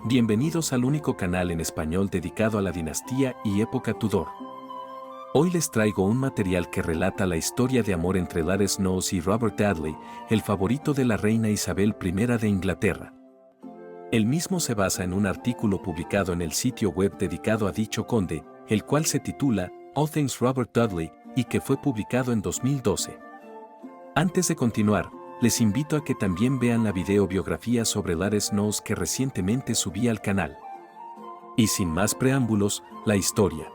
Bienvenidos al único canal en español dedicado a la dinastía y época Tudor. Hoy les traigo un material que relata la historia de amor entre Lad Snows y Robert Dudley, el favorito de la reina Isabel I de Inglaterra. El mismo se basa en un artículo publicado en el sitio web dedicado a dicho conde, el cual se titula All Things Robert Dudley y que fue publicado en 2012. Antes de continuar, les invito a que también vean la videobiografía sobre Lad Snows que recientemente subí al canal. Y sin más preámbulos, la historia.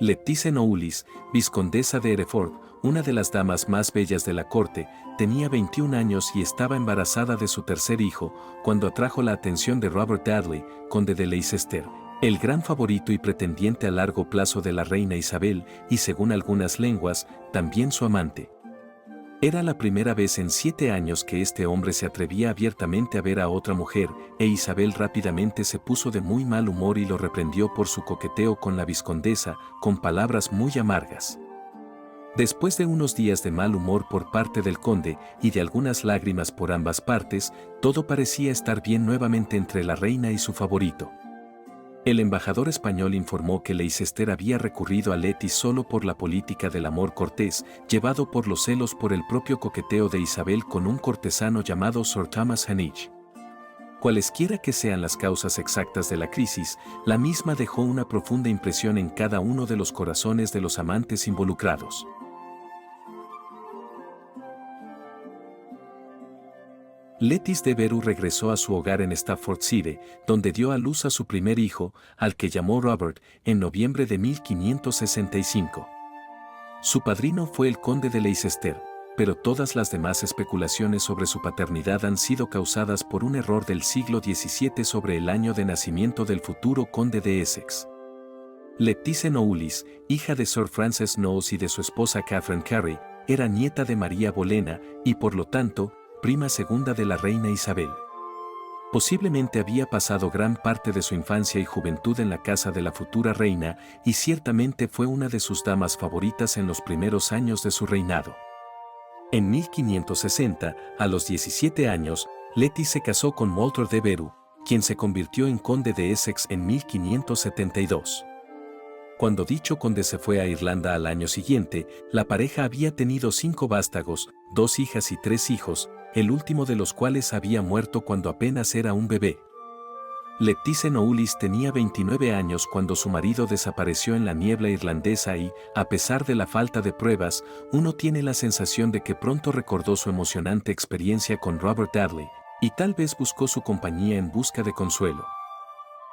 Lettice Knollys, vizcondesa de Hereford, una de las damas más bellas de la corte, tenía 21 años y estaba embarazada de su tercer hijo, cuando atrajo la atención de Robert Dudley, conde de Leicester, el gran favorito y pretendiente a largo plazo de la reina Isabel y, según algunas lenguas, también su amante. Era la primera vez en 7 años que este hombre se atrevía abiertamente a ver a otra mujer, e Isabel rápidamente se puso de muy mal humor y lo reprendió por su coqueteo con la vizcondesa, con palabras muy amargas. Después de unos días de mal humor por parte del conde y de algunas lágrimas por ambas partes, todo parecía estar bien nuevamente entre la reina y su favorito. El embajador español informó que Leicester había recurrido a Lettice solo por la política del amor cortés, llevado por los celos por el propio coqueteo de Isabel con un cortesano llamado Sir Thomas Heneage. Cualesquiera que sean las causas exactas de la crisis, la misma dejó una profunda impresión en cada uno de los corazones de los amantes involucrados. Lettice de Veru regresó a su hogar en Staffordshire, donde dio a luz a su primer hijo, al que llamó Robert, en noviembre de 1565. Su padrino fue el conde de Leicester, pero todas las demás especulaciones sobre su paternidad han sido causadas por un error del siglo XVII sobre el año de nacimiento del futuro conde de Essex. Lettice Knollys, hija de Sir Francis Knowles y de su esposa Catherine Carey, era nieta de María Bolena y, por lo tanto, prima segunda de la reina Isabel. Posiblemente había pasado gran parte de su infancia y juventud en la casa de la futura reina y ciertamente fue una de sus damas favoritas en los primeros años de su reinado. En 1560, a los 17 años, Lettice se casó con Walter de Veru, quien se convirtió en conde de Essex en 1572. Cuando dicho conde se fue a Irlanda al año siguiente, la pareja había tenido 5 vástagos, 2 hijas y 3 hijos, el último de los cuales había muerto cuando apenas era un bebé. Lettice Knollys tenía 29 años cuando su marido desapareció en la niebla irlandesa y, a pesar de la falta de pruebas, uno tiene la sensación de que pronto recordó su emocionante experiencia con Robert Dudley, y tal vez buscó su compañía en busca de consuelo.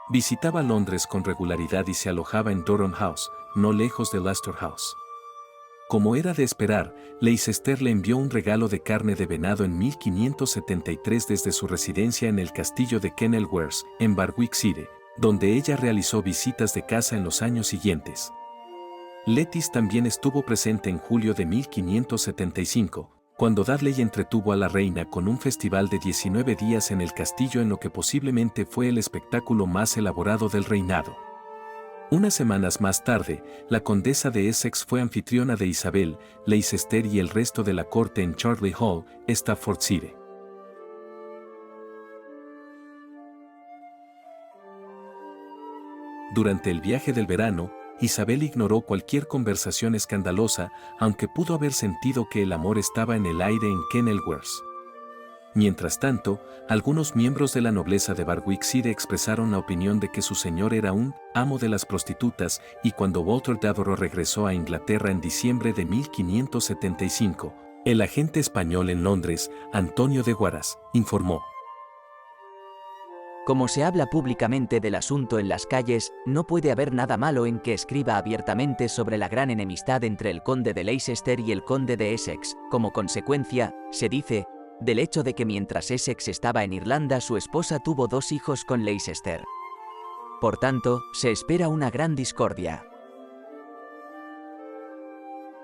Visitaba Londres con regularidad y se alojaba en Durham House, no lejos de Leicester House. Como era de esperar, Leicester le envió un regalo de carne de venado en 1573 desde su residencia en el castillo de Kenilworth, en Warwickshire, donde ella realizó visitas de caza en los años siguientes. Lettice también estuvo presente en julio de 1575, cuando Dudley entretuvo a la reina con un festival de 19 días en el castillo en lo que posiblemente fue el espectáculo más elaborado del reinado. Unas semanas más tarde, la condesa de Essex fue anfitriona de Isabel, Leicester y el resto de la corte en Charley Hall, Staffordshire. Durante el viaje del verano, Isabel ignoró cualquier conversación escandalosa, aunque pudo haber sentido que el amor estaba en el aire en Kenilworth. Mientras tanto, algunos miembros de la nobleza de Warwickshire expresaron la opinión de que su señor era un amo de las prostitutas y cuando Walter Devereux regresó a Inglaterra en diciembre de 1575, el agente español en Londres, Antonio de Guaras, informó: Como se habla públicamente del asunto en las calles, no puede haber nada malo en que escriba abiertamente sobre la gran enemistad entre el conde de Leicester y el conde de Essex. Como consecuencia, se dice, del hecho de que mientras Essex estaba en Irlanda su esposa tuvo 2 hijos con Leicester. Por tanto, se espera una gran discordia.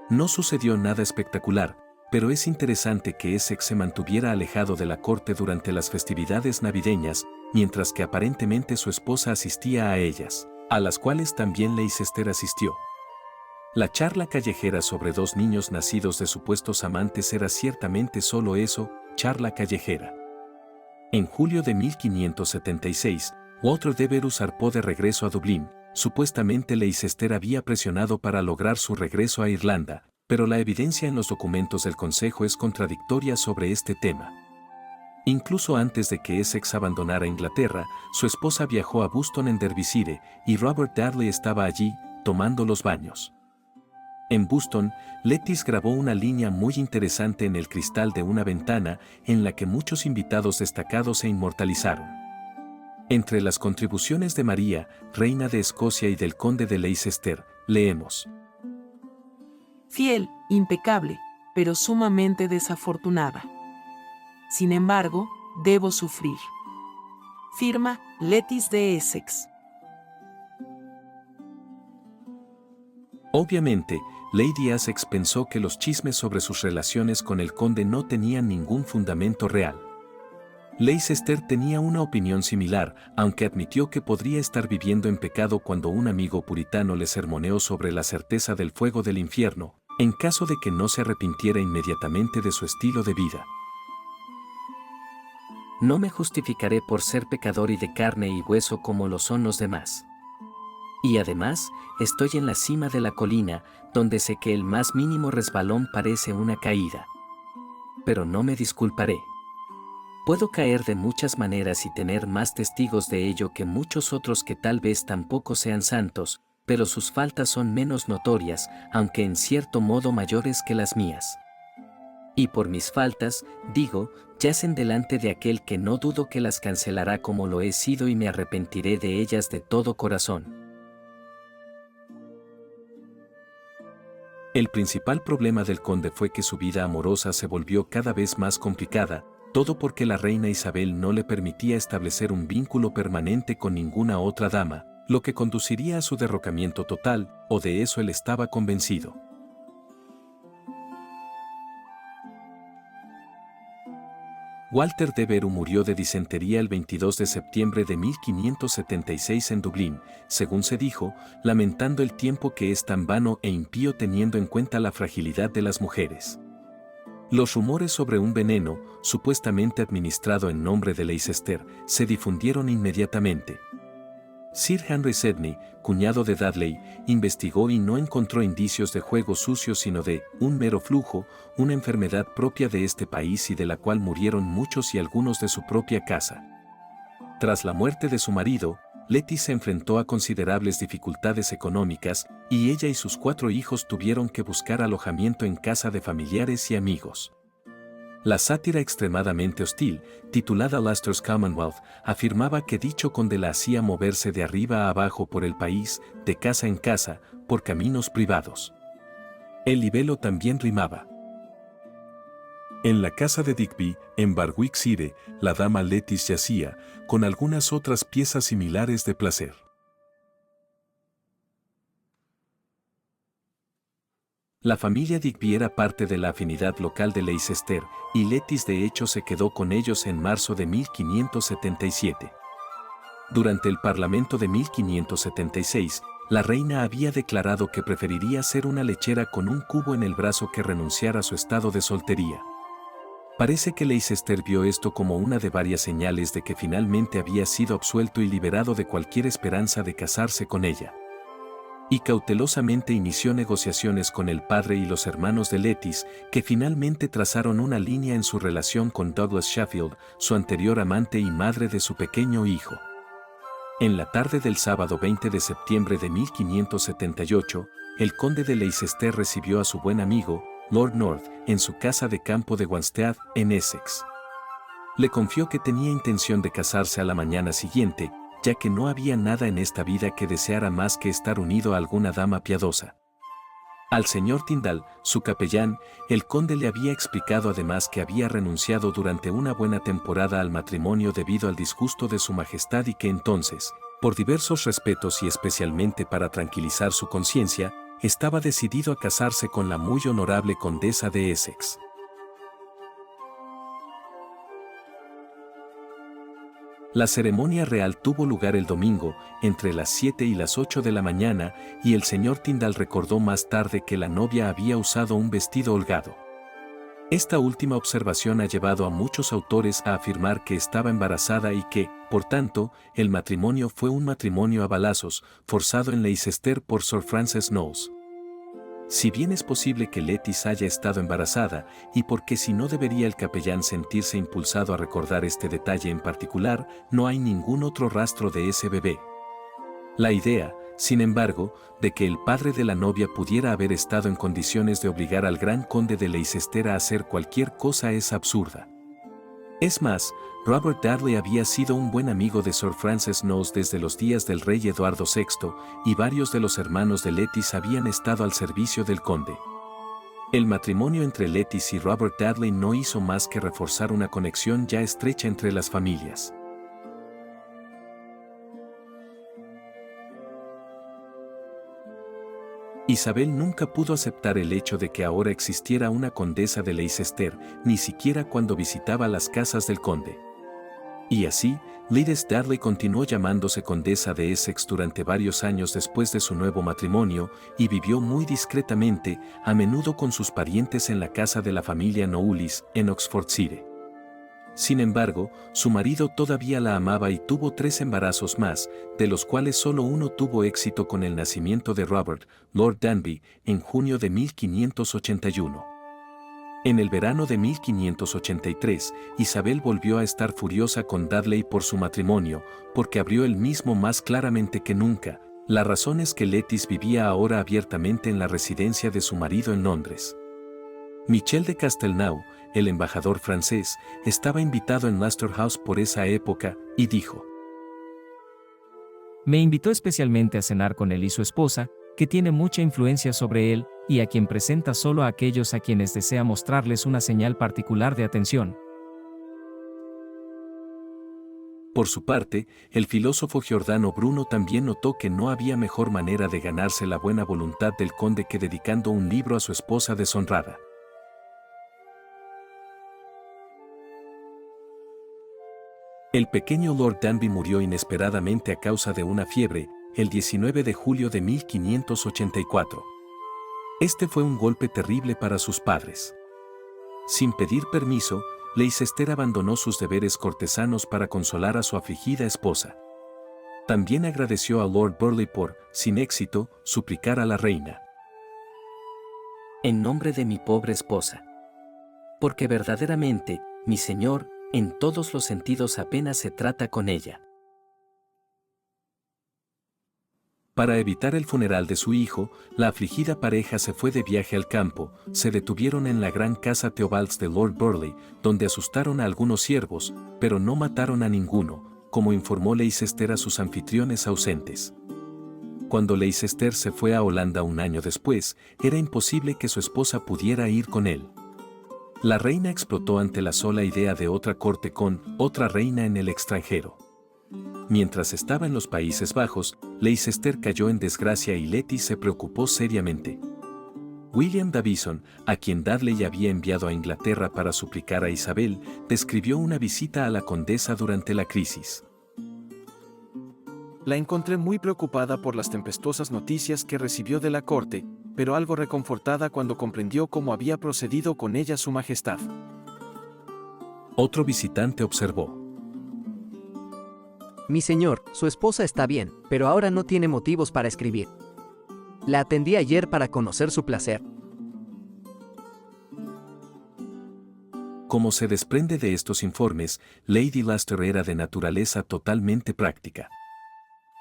No sucedió nada espectacular, pero es interesante que Essex se mantuviera alejado de la corte durante las festividades navideñas, mientras que aparentemente su esposa asistía a ellas, a las cuales también Leicester asistió. La charla callejera sobre 2 niños nacidos de supuestos amantes era ciertamente solo eso, charla callejera. En julio de 1576, Walter Devereux zarpó de regreso a Dublín. Supuestamente Leicester había presionado para lograr su regreso a Irlanda, pero la evidencia en los documentos del Consejo es contradictoria sobre este tema. Incluso antes de que Essex abandonara Inglaterra, su esposa viajó a Buston en Derbyshire y Robert Dudley estaba allí, tomando los baños. En Buston, Lettice grabó una línea muy interesante en el cristal de una ventana en la que muchos invitados destacados se inmortalizaron. Entre las contribuciones de María, reina de Escocia y del conde de Leicester, leemos: Fiel, impecable, pero sumamente desafortunada. Sin embargo, debo sufrir. Firma, Lettice de Essex. Obviamente, Lady Essex pensó que los chismes sobre sus relaciones con el conde no tenían ningún fundamento real. Leicester tenía una opinión similar, aunque admitió que podría estar viviendo en pecado cuando un amigo puritano le sermoneó sobre la certeza del fuego del infierno, en caso de que no se arrepintiera inmediatamente de su estilo de vida. No me justificaré por ser pecador y de carne y hueso como lo son los demás. Y además, estoy en la cima de la colina, donde sé que el más mínimo resbalón parece una caída. Pero no me disculparé. Puedo caer de muchas maneras y tener más testigos de ello que muchos otros que tal vez tampoco sean santos, pero sus faltas son menos notorias, aunque en cierto modo mayores que las mías. Y por mis faltas, digo, yacen delante de aquel que no dudo que las cancelará como lo he sido y me arrepentiré de ellas de todo corazón. El principal problema del conde fue que su vida amorosa se volvió cada vez más complicada, todo porque la reina Isabel no le permitía establecer un vínculo permanente con ninguna otra dama, lo que conduciría a su derrocamiento total, o de eso él estaba convencido. Walter Devereux murió de disentería el 22 de septiembre de 1576 en Dublín, según se dijo, lamentando el tiempo que es tan vano e impío teniendo en cuenta la fragilidad de las mujeres. Los rumores sobre un veneno, supuestamente administrado en nombre de Leicester, se difundieron inmediatamente. Sir Henry Sidney, cuñado de Dudley, investigó y no encontró indicios de juego sucio sino de un mero flujo, una enfermedad propia de este país y de la cual murieron muchos y algunos de su propia casa. Tras la muerte de su marido, Lettice se enfrentó a considerables dificultades económicas y ella y sus 4 hijos tuvieron que buscar alojamiento en casa de familiares y amigos. La sátira extremadamente hostil, titulada Leicester's Commonwealth, afirmaba que dicho conde la hacía moverse de arriba a abajo por el país, de casa en casa, por caminos privados. El libelo también rimaba. En la casa de Digby, en Barwickshire, la dama Lettice yacía, con algunas otras piezas similares de placer. La familia Digby era parte de la afinidad local de Leicester, y Lettice de hecho se quedó con ellos en marzo de 1577. Durante el Parlamento de 1576, la reina había declarado que preferiría ser una lechera con un cubo en el brazo que renunciar a su estado de soltería. Parece que Leicester vio esto como una de varias señales de que finalmente había sido absuelto y liberado de cualquier esperanza de casarse con ella. Y cautelosamente inició negociaciones con el padre y los hermanos de Lettice, que finalmente trazaron una línea en su relación con Douglas Sheffield, su anterior amante y madre de su pequeño hijo. En la tarde del sábado 20 de septiembre de 1578, el conde de Leicester recibió a su buen amigo, Lord North, en su casa de campo de Wanstead, en Essex. Le confió que tenía intención de casarse a la mañana siguiente, ya que no había nada en esta vida que deseara más que estar unido a alguna dama piadosa. Al señor Tyndall, su capellán, el conde le había explicado además que había renunciado durante una buena temporada al matrimonio debido al disgusto de su majestad y que entonces, por diversos respetos y especialmente para tranquilizar su conciencia, estaba decidido a casarse con la muy honorable condesa de Essex. La ceremonia real tuvo lugar el domingo, entre las 7 y las 8 de la mañana, y el señor Tyndall recordó más tarde que la novia había usado un vestido holgado. Esta última observación ha llevado a muchos autores a afirmar que estaba embarazada y que, por tanto, el matrimonio fue un matrimonio a balazos, forzado en Leicester por Sir Francis Knowles. Si bien es posible que Lettice haya estado embarazada, y porque si no debería el capellán sentirse impulsado a recordar este detalle en particular, no hay ningún otro rastro de ese bebé. La idea, sin embargo, de que el padre de la novia pudiera haber estado en condiciones de obligar al gran conde de Leicester a hacer cualquier cosa es absurda. Es más, Robert Dudley había sido un buen amigo de Sir Francis Knowles desde los días del rey Eduardo VI, y varios de los hermanos de Lettice habían estado al servicio del conde. El matrimonio entre Lettice y Robert Dudley no hizo más que reforzar una conexión ya estrecha entre las familias. Isabel nunca pudo aceptar el hecho de que ahora existiera una condesa de Leicester, ni siquiera cuando visitaba las casas del conde. Y así, Lettice Dudley continuó llamándose condesa de Essex durante varios años después de su nuevo matrimonio, y vivió muy discretamente, a menudo con sus parientes en la casa de la familia Knowles, en Oxfordshire. Sin embargo, su marido todavía la amaba y tuvo 3 embarazos más, de los cuales solo uno tuvo éxito con el nacimiento de Robert, Lord Danby, en junio de 1581. En el verano de 1583, Isabel volvió a estar furiosa con Dudley por su matrimonio, porque abrió el mismo más claramente que nunca. La razón es que Lettice vivía ahora abiertamente en la residencia de su marido en Londres. Michel de Castelnau, el embajador francés, estaba invitado en Leicester House por esa época, y dijo: Me invitó especialmente a cenar con él y su esposa, que tiene mucha influencia sobre él, y a quien presenta solo a aquellos a quienes desea mostrarles una señal particular de atención. Por su parte, el filósofo Giordano Bruno también notó que no había mejor manera de ganarse la buena voluntad del conde que dedicando un libro a su esposa deshonrada. El pequeño Lord Danby murió inesperadamente a causa de una fiebre, el 19 de julio de 1584. Este fue un golpe terrible para sus padres. Sin pedir permiso, Leicester abandonó sus deberes cortesanos para consolar a su afligida esposa. También agradeció a Lord Burleigh por, sin éxito, suplicar a la reina: En nombre de mi pobre esposa. Porque verdaderamente, mi señor, en todos los sentidos apenas se trata con ella. Para evitar el funeral de su hijo, la afligida pareja se fue de viaje al campo, se detuvieron en la gran casa Theobalds de Lord Burleigh, donde asustaron a algunos siervos, pero no mataron a ninguno, como informó Leicester a sus anfitriones ausentes. Cuando Leicester se fue a Holanda un año después, era imposible que su esposa pudiera ir con él. La reina explotó ante la sola idea de otra corte con otra reina en el extranjero. Mientras estaba en los Países Bajos, Leicester cayó en desgracia y Lettice se preocupó seriamente. William Davison, a quien Dudley había enviado a Inglaterra para suplicar a Isabel, describió una visita a la condesa durante la crisis. La encontré muy preocupada por las tempestuosas noticias que recibió de la corte, pero algo reconfortada cuando comprendió cómo había procedido con ella su majestad. Otro visitante observó: Mi señor, su esposa está bien, pero ahora no tiene motivos para escribir. La atendí ayer para conocer su placer. Como se desprende de estos informes, Lady Leicester era de naturaleza totalmente práctica.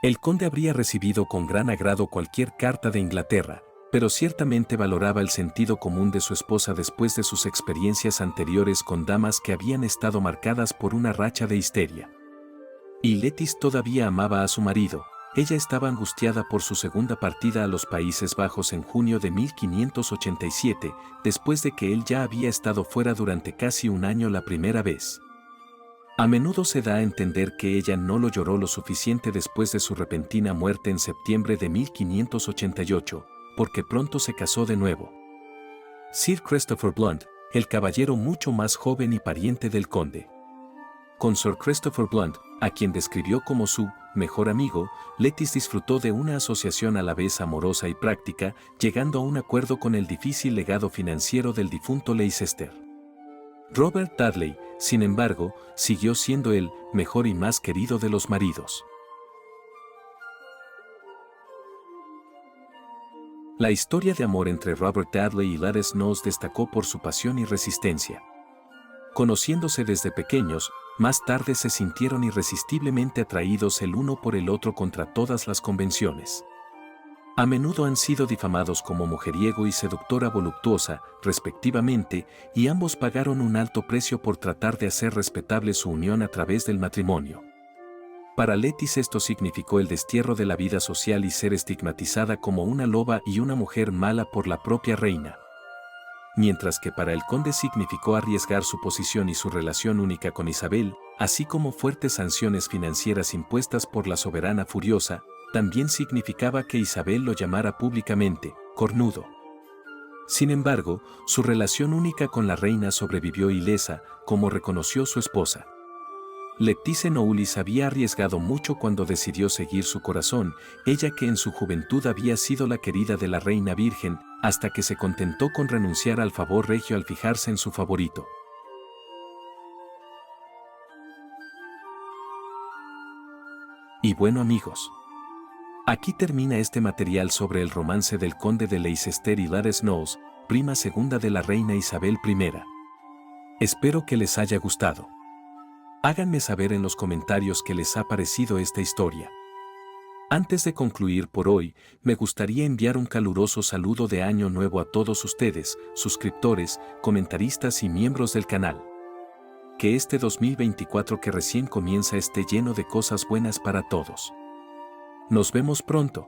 El conde habría recibido con gran agrado cualquier carta de Inglaterra, pero ciertamente valoraba el sentido común de su esposa después de sus experiencias anteriores con damas que habían estado marcadas por una racha de histeria. Y Lettice todavía amaba a su marido. Ella estaba angustiada por su segunda partida a los Países Bajos en junio de 1587, después de que él ya había estado fuera durante casi un año la primera vez. A menudo se da a entender que ella no lo lloró lo suficiente después de su repentina muerte en septiembre de 1588, porque pronto se casó de nuevo. Sir Christopher Blunt, el caballero mucho más joven y pariente del conde. Con Sir Christopher Blunt, a quien describió como su mejor amigo, Lettice disfrutó de una asociación a la vez amorosa y práctica, llegando a un acuerdo con el difícil legado financiero del difunto Leicester. Robert Dudley, sin embargo, siguió siendo el mejor y más querido de los maridos. La historia de amor entre Robert Dudley y Gladys Knowles destacó por su pasión y resistencia. Conociéndose desde pequeños, más tarde se sintieron irresistiblemente atraídos el uno por el otro contra todas las convenciones. A menudo han sido difamados como mujeriego y seductora voluptuosa, respectivamente, y ambos pagaron un alto precio por tratar de hacer respetable su unión a través del matrimonio. Para Lettice esto significó el destierro de la vida social y ser estigmatizada como una loba y una mujer mala por la propia reina. Mientras que para el conde significó arriesgar su posición y su relación única con Isabel, así como fuertes sanciones financieras impuestas por la soberana furiosa, también significaba que Isabel lo llamara públicamente cornudo. Sin embargo, su relación única con la reina sobrevivió ilesa, como reconoció su esposa. Lettice Knowles había arriesgado mucho cuando decidió seguir su corazón, ella que en su juventud había sido la querida de la reina virgen, hasta que se contentó con renunciar al favor regio al fijarse en su favorito. Y bueno amigos, aquí termina este material sobre el romance del conde de Leicester y Gladys Knowles, prima segunda de la reina Isabel I. Espero que les haya gustado. Háganme saber en los comentarios qué les ha parecido esta historia. Antes de concluir por hoy, me gustaría enviar un caluroso saludo de Año Nuevo a todos ustedes, suscriptores, comentaristas y miembros del canal. Que este 2024 que recién comienza esté lleno de cosas buenas para todos. Nos vemos pronto.